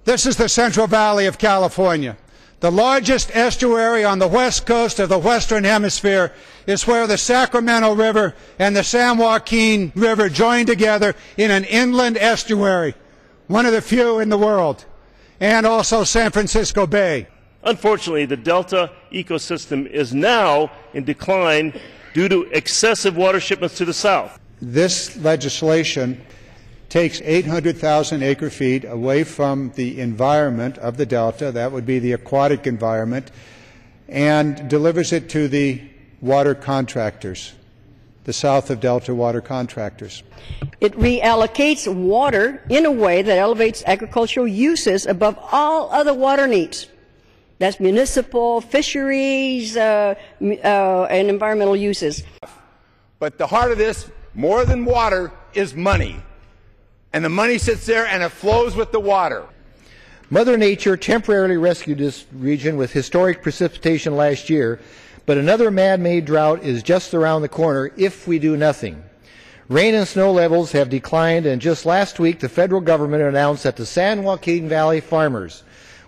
This is the Central Valley of California. The largest estuary on the west coast of the Western Hemisphere is where the Sacramento River and the San Joaquin River join together in an inland estuary, one of the few in the world, and also San Francisco Bay. Unfortunately, the Delta ecosystem is now in decline due to excessive water shipments to the south. This legislation takes 800,000 acre-feet away from the environment of the Delta, that would be the aquatic environment, and delivers it to the water contractors, the south of Delta water contractors. It reallocates water in a way that elevates agricultural uses above all other water needs. That's municipal, fisheries, and environmental uses. But the heart of this, more than water, is money. And the money sits there and it flows with the water. Mother Nature temporarily rescued this region with historic precipitation last year, but another man-made drought is just around the corner if we do nothing. Rain and snow levels have declined, and just last week the federal government announced that the San Joaquin Valley farmers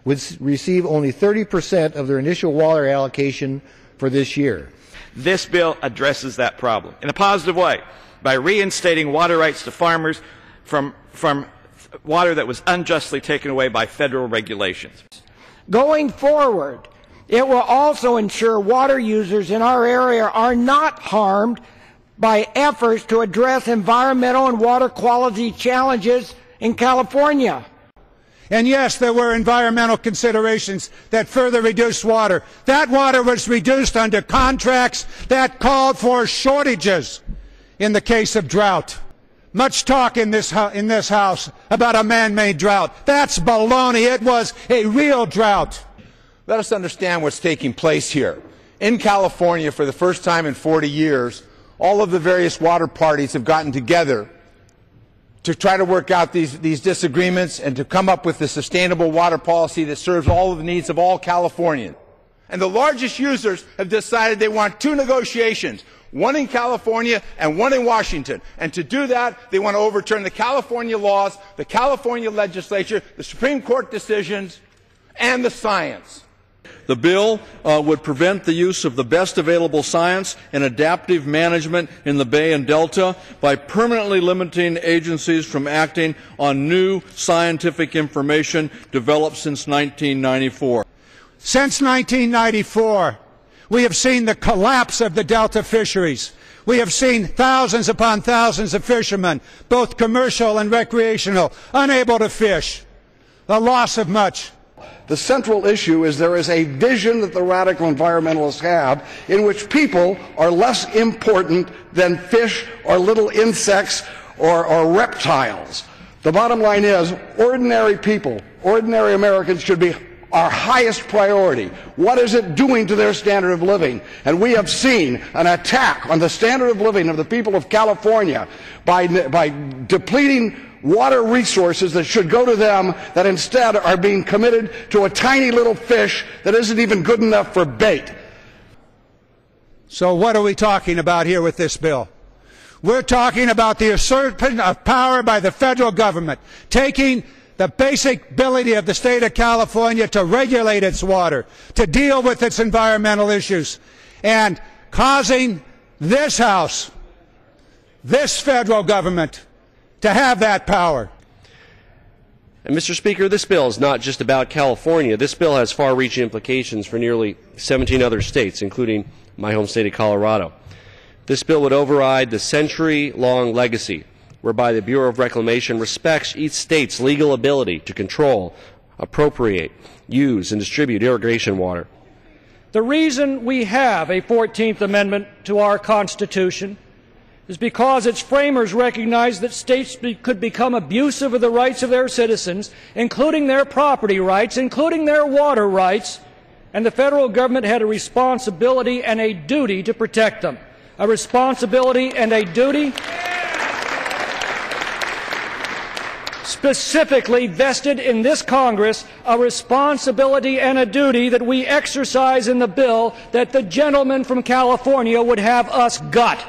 would receive only 30% of their initial water allocation for this year. This bill addresses that problem in a positive way by reinstating water rights to farmers from water that was unjustly taken away by federal regulations. Going forward, it will also ensure water users in our area are not harmed by efforts to address environmental and water quality challenges in California. And yes, there were environmental considerations that further reduced water. That water was reduced under contracts that called for shortages in the case of drought. Much talk in this House about a man-made drought. That's baloney. It was a real drought. Let us understand what's taking place here. In California, for the first time in 40 years, all of the various water parties have gotten together to try to work out these disagreements and to come up with a sustainable water policy that serves all of the needs of all Californians. And the largest users have decided they want two negotiations, one in California and one in Washington. And to do that, they want to overturn the California laws, the California legislature, the Supreme Court decisions, and the science. The bill would prevent the use of the best available science and adaptive management in the Bay and Delta by permanently limiting agencies from acting on new scientific information developed since 1994. Since 1994, we have seen the collapse of the Delta fisheries. We have seen thousands upon thousands of fishermen, both commercial and recreational, unable to fish. The loss of much. The central issue is there is a vision that the radical environmentalists have in which people are less important than fish or little insects or reptiles. The bottom line is ordinary people, ordinary Americans should be our highest priority. What is it doing to their standard of living? And we have seen an attack on the standard of living of the people of California by depleting water resources that should go to them that instead are being committed to a tiny little fish that isn't even good enough for bait. So what are we talking about here with this bill? We're talking about the usurpation of power by the federal government, taking the basic ability of the state of California to regulate its water, to deal with its environmental issues, and causing this House, this federal government, to have that power. And Mr. Speaker, this bill is not just about California. This bill has far-reaching implications for nearly 17 other states, including my home state of Colorado. This bill would override the century-long legacy whereby the Bureau of Reclamation respects each state's legal ability to control, appropriate, use, and distribute irrigation water. The reason we have a 14th Amendment to our Constitution is because its framers recognized that states could become abusive of the rights of their citizens, including their property rights, including their water rights, and the federal government had a responsibility and a duty to protect them. A responsibility and a duty specifically vested in this Congress, a responsibility and a duty that we exercise in the bill that the gentleman from California would have us gut.